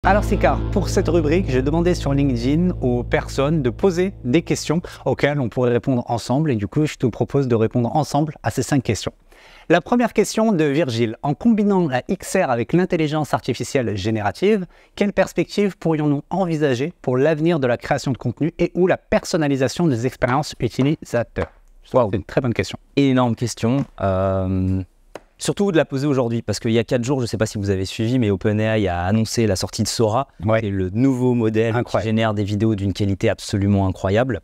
Alors Sicard, pour cette rubrique, j'ai demandé sur LinkedIn aux personnes de poser des questions auxquelles on pourrait répondre ensemble et du coup je te propose de répondre ensemble à ces 5 questions. La première question de Virgile, en combinant la XR avec l'intelligence artificielle générative, quelles perspectives pourrions-nous envisager pour l'avenir de la création de contenu et ou la personnalisation des expériences utilisateurs? Wow. C'est une très bonne question. Énorme question. Surtout de la poser aujourd'hui, parce qu'il y a 4 jours, je ne sais pas si vous avez suivi, mais OpenAI a annoncé la sortie de Sora, qui est le nouveau modèle qui génère des vidéos d'une qualité absolument incroyable.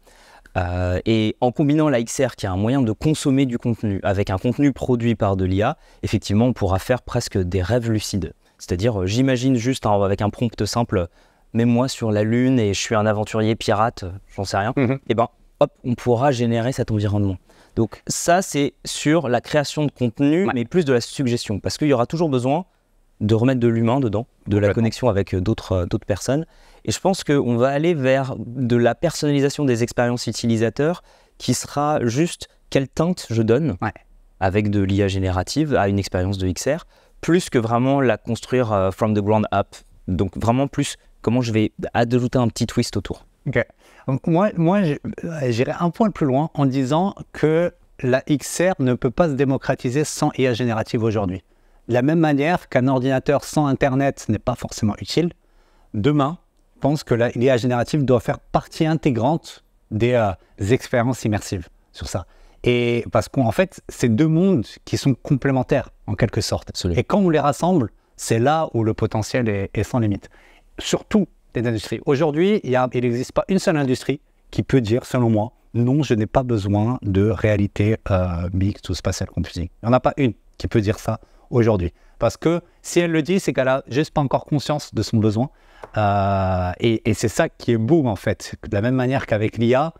Et en combinant la XR, qui est un moyen de consommer du contenu, avec un contenu produit par de l'IA, effectivement, on pourra faire presque des rêves lucides. C'est-à-dire, j'imagine juste avec un prompt simple, mets-moi sur la Lune et je suis un aventurier pirate, j'en sais rien. Et ben, hop, on pourra générer cet environnement. Donc ça, c'est sur la création de contenu, mais plus de la suggestion, parce qu'il y aura toujours besoin de remettre de l'humain dedans, de la connexion avec d'autres personnes. Et je pense qu'on va aller vers de la personnalisation des expériences utilisateurs qui sera juste quelle teinte je donne avec de l'IA générative à une expérience de XR, plus que vraiment la construire from the ground up. Donc vraiment plus comment je vais ajouter un petit twist autour. Ok. Donc moi j'irai un point plus loin en disant que la XR ne peut pas se démocratiser sans IA générative aujourd'hui. De la même manière qu'un ordinateur sans Internet n'est pas forcément utile, demain, je pense que l'IA générative doit faire partie intégrante des expériences immersives sur ça. Et parce qu'en fait, c'est deux mondes qui sont complémentaires en quelque sorte. Absolument. Et quand on les rassemble, c'est là où le potentiel est sans limite. Surtout des industries. Aujourd'hui, il n'existe pas une seule industrie qui peut dire, selon moi, non, je n'ai pas besoin de réalité mixte ou spatial computing. Il n'y en a pas une qui peut dire ça aujourd'hui. Parce que si elle le dit, c'est qu'elle n'a juste pas encore conscience de son besoin. Et c'est ça qui est beau, en fait. De la même manière qu'avec l'IA,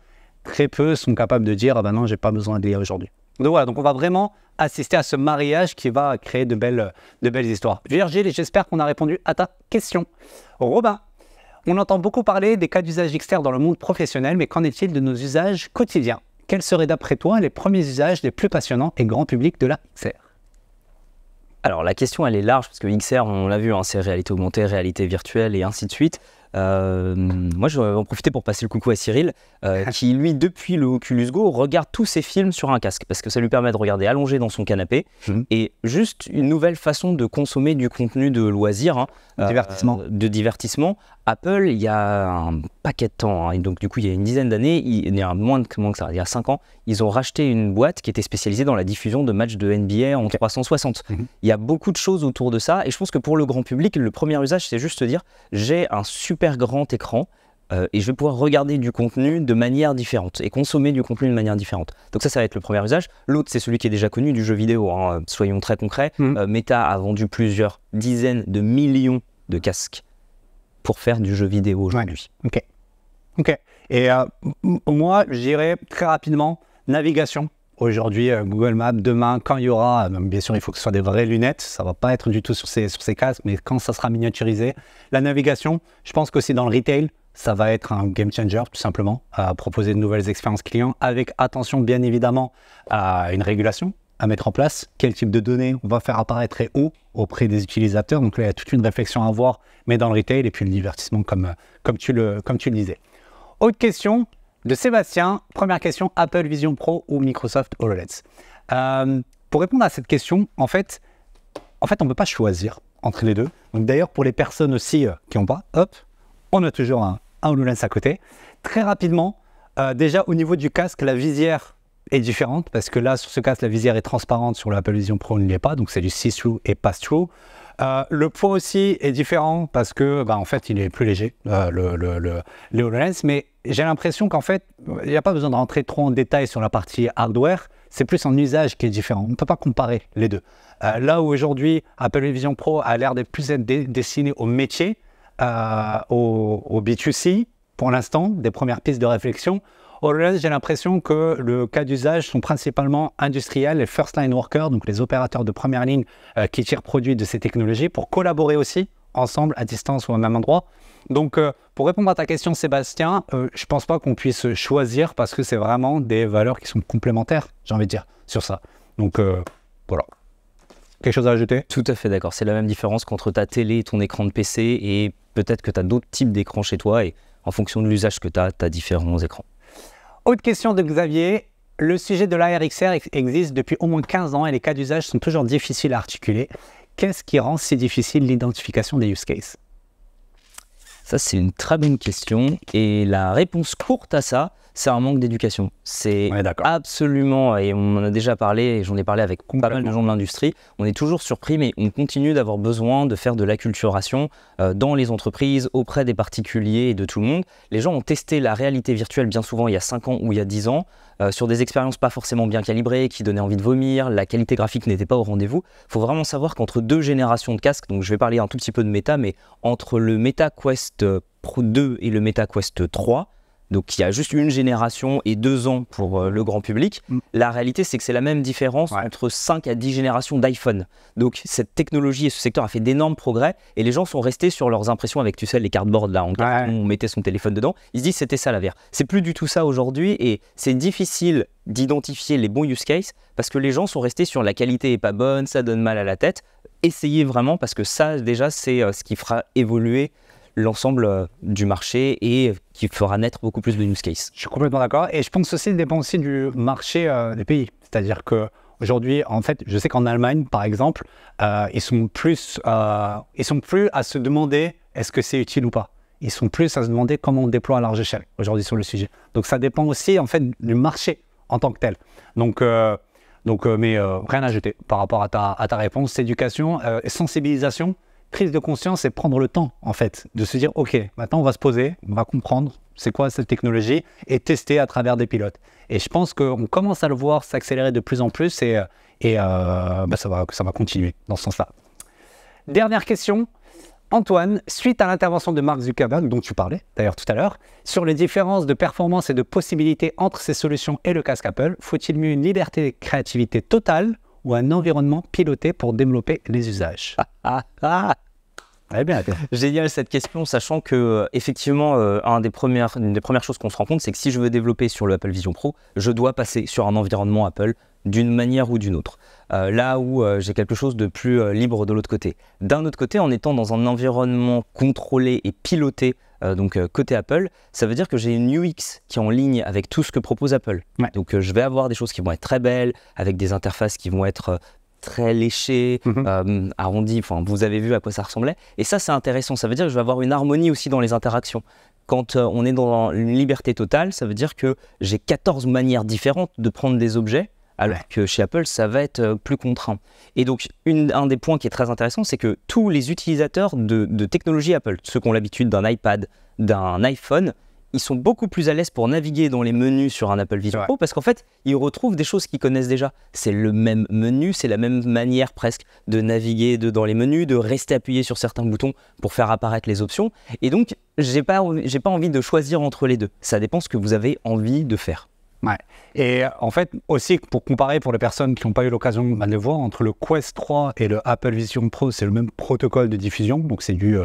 très peu sont capables de dire « Ah ben non, je n'ai pas besoin de l'IA aujourd'hui ». Donc voilà, donc on va vraiment assister à ce mariage qui va créer de belles histoires. Virgile, j'espère qu'on a répondu à ta question. Robin, on entend beaucoup parler des cas d'usage XR dans le monde professionnel, mais qu'en est-il de nos usages quotidiens? Quels seraient d'après toi les premiers usages les plus passionnants et grand public de la XR? Alors la question elle est large parce que XR, on l'a vu, c'est réalité augmentée, réalité virtuelle et ainsi de suite. Moi je vais en profiter pour passer le coucou à Cyril qui lui depuis le Oculus Go regarde tous ses films sur un casque parce que ça lui permet de regarder allongé dans son canapé et juste une nouvelle façon de consommer du contenu de loisirs, de divertissement. Apple, il y a un paquet de temps, et donc du coup il y a une dizaine d'années, il y a moins que ça, il y a 5 ans, ils ont racheté une boîte qui était spécialisée dans la diffusion de matchs de NBA en 360. Il y a beaucoup de choses autour de ça et je pense que pour le grand public, le premier usage c'est juste se dire j'ai un super grand écran et je vais pouvoir regarder du contenu de manière différente et consommer du contenu de manière différente. Donc ça va être le premier usage. L'autre c'est celui qui est déjà connu du jeu vidéo, soyons très concrets. Meta a vendu plusieurs dizaines de millions de casques pour faire du jeu vidéo aujourd'hui. Ok. Et moi, je dirais très rapidement, navigation. Aujourd'hui, Google Maps, demain, quand il y aura, bien sûr, il faut que ce soit des vraies lunettes, ça ne va pas être du tout sur ces casques, mais quand ça sera miniaturisé, la navigation, je pense qu'aussi dans le retail, ça va être un game changer, tout simplement, à proposer de nouvelles expériences clients, avec attention, bien évidemment, à une régulation à mettre en place, quel type de données on va faire apparaître et où auprès des utilisateurs. Donc là, il y a toute une réflexion à avoir, mais dans le retail et puis le divertissement comme tu le disais. Autre question de Sébastien. Première question, Apple Vision Pro ou Microsoft HoloLens? Pour répondre à cette question, en fait, on ne peut pas choisir entre les deux. Donc d'ailleurs, pour les personnes aussi qui n'ont pas, on a toujours un HoloLens à côté. Très rapidement, déjà au niveau du casque, la visière est différente parce que là, sur ce casque, la visière est transparente. Sur l'Apple Vision Pro, on ne l'est pas. Donc, c'est du see-through et pass-through. Le poids aussi est différent parce que, en fait, il est plus léger, le HoloLens. Mais j'ai l'impression qu'en fait, il n'y a pas besoin de rentrer trop en détail sur la partie hardware. C'est plus en usage qui est différent. On ne peut pas comparer les deux. Là où aujourd'hui, Apple Vision Pro a l'air de plus être destiné au métier, au B2C, pour l'instant, des premières pistes de réflexion. HoloLens, j'ai l'impression que le cas d'usage sont principalement industriels, les first line workers, donc les opérateurs de première ligne qui tirent produit de ces technologies pour collaborer aussi ensemble à distance ou au même endroit. Donc, pour répondre à ta question, Sébastien, je ne pense pas qu'on puisse choisir parce que c'est vraiment des valeurs qui sont complémentaires, j'ai envie de dire, sur ça. Donc, voilà. Quelque chose à ajouter? Tout à fait d'accord. C'est la même différence qu'entre ta télé et ton écran de PC, et peut-être que tu as d'autres types d'écrans chez toi, et en fonction de l'usage que tu as différents écrans. Autre question de Xavier. Le sujet de l'AR/XR existe depuis au moins 15 ans et les cas d'usage sont toujours difficiles à articuler. Qu'est-ce qui rend si difficile l'identification des use cases? Ça, c'est une très bonne question. Et la réponse courte à ça, c'est un manque d'éducation. C'est absolument, et on en a déjà parlé, et j'en ai parlé avec pas mal de gens de l'industrie, on est toujours surpris, mais on continue d'avoir besoin de faire de l'acculturation dans les entreprises, auprès des particuliers et de tout le monde. Les gens ont testé la réalité virtuelle bien souvent il y a 5 ans ou il y a 10 ans, sur des expériences pas forcément bien calibrées, qui donnaient envie de vomir, la qualité graphique n'était pas au rendez-vous. Il faut vraiment savoir qu'entre 2 générations de casques, donc je vais parler un tout petit peu de méta, mais entre le Meta Quest Pro 2 et le Meta Quest 3, donc il y a juste une génération et 2 ans pour le grand public. La réalité, c'est que c'est la même différence entre 5 à 10 générations d'iPhone. Donc cette technologie et ce secteur a fait d'énormes progrès et les gens sont restés sur leurs impressions avec, tu sais, les cardboards là, en carton, on mettait son téléphone dedans. Ils se disent c'était ça la VR. C'est plus du tout ça aujourd'hui et c'est difficile d'identifier les bons use cases parce que les gens sont restés sur la qualité est pas bonne, ça donne mal à la tête. Essayez vraiment parce que ça déjà c'est ce qui fera évoluer l'ensemble du marché et qui fera naître beaucoup plus de use cases. Je suis complètement d'accord et je pense aussi que ça dépend aussi du marché des pays. C'est-à-dire qu'aujourd'hui, en fait, je sais qu'en Allemagne, par exemple, ils sont plus à se demander est-ce que c'est utile ou pas. Ils sont plus à se demander comment on déploie à large échelle aujourd'hui sur le sujet. Donc ça dépend aussi en fait du marché en tant que tel. Donc rien à ajouter par rapport à ta réponse. Éducation, sensibilisation, prise de conscience et prendre le temps en fait de se dire ok, maintenant on va se poser, on va comprendre c'est quoi cette technologie et tester à travers des pilotes. Et je pense qu'on commence à le voir s'accélérer de plus en plus et ça va continuer dans ce sens-là. Dernière question. Antoine, suite à l'intervention de Mark Zuckerberg, dont tu parlais d'ailleurs tout à l'heure, sur les différences de performance et de possibilités entre ces solutions et le casque Apple, faut-il mieux une liberté de créativité totale ou un environnement piloté pour développer les usages? Génial cette question, sachant que effectivement, une des premières choses qu'on se rend compte, c'est que si je veux développer sur le Apple Vision Pro, je dois passer sur un environnement Apple d'une manière ou d'une autre. Là où j'ai quelque chose de plus libre de l'autre côté. D'un autre côté, en étant dans un environnement contrôlé et piloté, donc côté Apple, ça veut dire que j'ai une UX qui est en ligne avec tout ce que propose Apple. Donc je vais avoir des choses qui vont être très belles, avec des interfaces qui vont être très léchées, arrondies, enfin vous avez vu à quoi ça ressemblait. Et ça c'est intéressant, ça veut dire que je vais avoir une harmonie aussi dans les interactions. Quand on est dans une liberté totale, ça veut dire que j'ai 14 manières différentes de prendre des objets, alors que chez Apple, ça va être plus contraint. Et donc, un des points qui est très intéressant, c'est que tous les utilisateurs de technologie Apple, ceux qui ont l'habitude d'un iPad, d'un iPhone, ils sont beaucoup plus à l'aise pour naviguer dans les menus sur un Apple Vision Pro parce qu'en fait, ils retrouvent des choses qu'ils connaissent déjà. C'est le même menu, c'est la même manière presque de naviguer dans les menus, de rester appuyé sur certains boutons pour faire apparaître les options. Et donc, j'ai pas envie de choisir entre les deux. Ça dépend ce que vous avez envie de faire. Ouais. Et en fait, aussi pour comparer pour les personnes qui n'ont pas eu l'occasion de le voir, entre le Quest 3 et le Apple Vision Pro, c'est le même protocole de diffusion, donc c'est du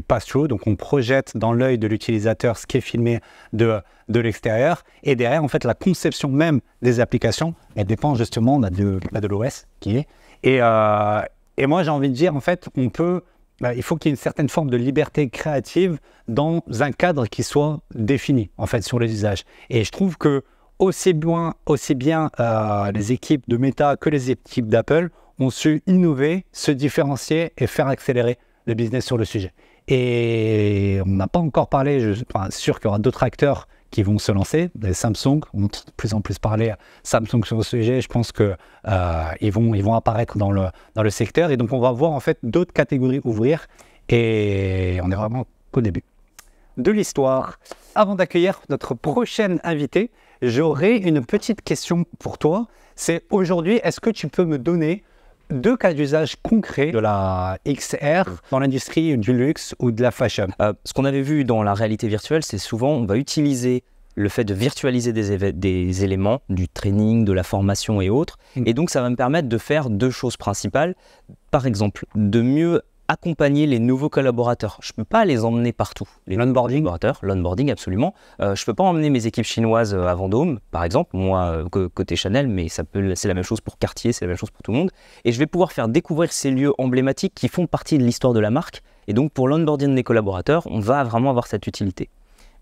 pass-through, donc on projette dans l'œil de l'utilisateur ce qui est filmé de l'extérieur, et derrière, en fait, la conception même des applications, elle dépend justement de l'OS qui est. Et moi, j'ai envie de dire, en fait, il faut qu'il y ait une certaine forme de liberté créative dans un cadre qui soit défini, en fait, sur les usages. Et je trouve que aussi bien les équipes de Meta que les équipes d'Apple ont su innover, se différencier et faire accélérer le business sur le sujet. Et on n'a pas encore parlé, je suis sûr qu'il y aura d'autres acteurs qui vont se lancer. Les Samsung, on entend de plus en plus parler Samsung sur le sujet. Je pense qu'ils vont apparaître dans le secteur. Et donc, on va voir en fait d'autres catégories ouvrir. Et on est vraiment qu'au début de l'histoire. Avant d'accueillir notre prochaine invité, j'aurais une petite question pour toi. C'est aujourd'hui, est-ce que tu peux me donner 2 cas d'usage concrets de la XR dans l'industrie du luxe ou de la fashion? Ce qu'on avait vu dans la réalité virtuelle, c'est souvent on va utiliser le fait de virtualiser des éléments, du training, de la formation et autres. Et donc, ça va me permettre de faire 2 choses principales. Par exemple, de mieux accompagner les nouveaux collaborateurs. Je ne peux pas les emmener partout. L'onboarding, absolument. Je ne peux pas emmener mes équipes chinoises à Vendôme, par exemple, moi, côté Chanel, mais c'est la même chose pour Cartier, c'est la même chose pour tout le monde. Et je vais pouvoir faire découvrir ces lieux emblématiques qui font partie de l'histoire de la marque. Et donc, pour l'onboarding des collaborateurs, on va vraiment avoir cette utilité.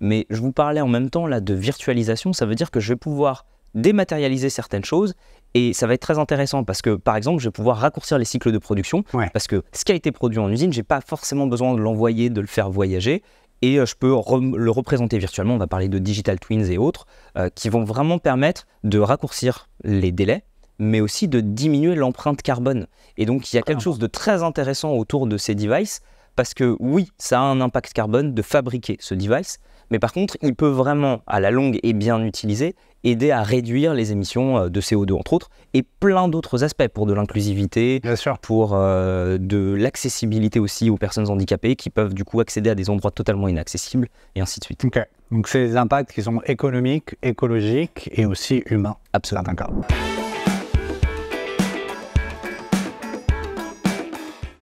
Mais je vous parlais en même temps là, de virtualisation, ça veut dire que je vais pouvoir dématérialiser certaines choses et ça va être très intéressant parce que par exemple je vais pouvoir raccourcir les cycles de production parce que ce qui a été produit en usine, j'ai pas forcément besoin de l'envoyer, de le faire voyager et je peux le représenter virtuellement. On va parler de digital twins et autres qui vont vraiment permettre de raccourcir les délais mais aussi de diminuer l'empreinte carbone. Et donc il y a quelque chose de très intéressant autour de ces devices parce que oui, ça a un impact carbone de fabriquer ce device, mais par contre, il peut vraiment, à la longue et bien utilisé, aider à réduire les émissions de CO2, entre autres, et plein d'autres aspects, pour de l'inclusivité, pour de l'accessibilité aussi aux personnes handicapées qui peuvent du coup accéder à des endroits totalement inaccessibles, et ainsi de suite. Donc c'est des impacts qui sont économiques, écologiques et aussi humains. Absolument.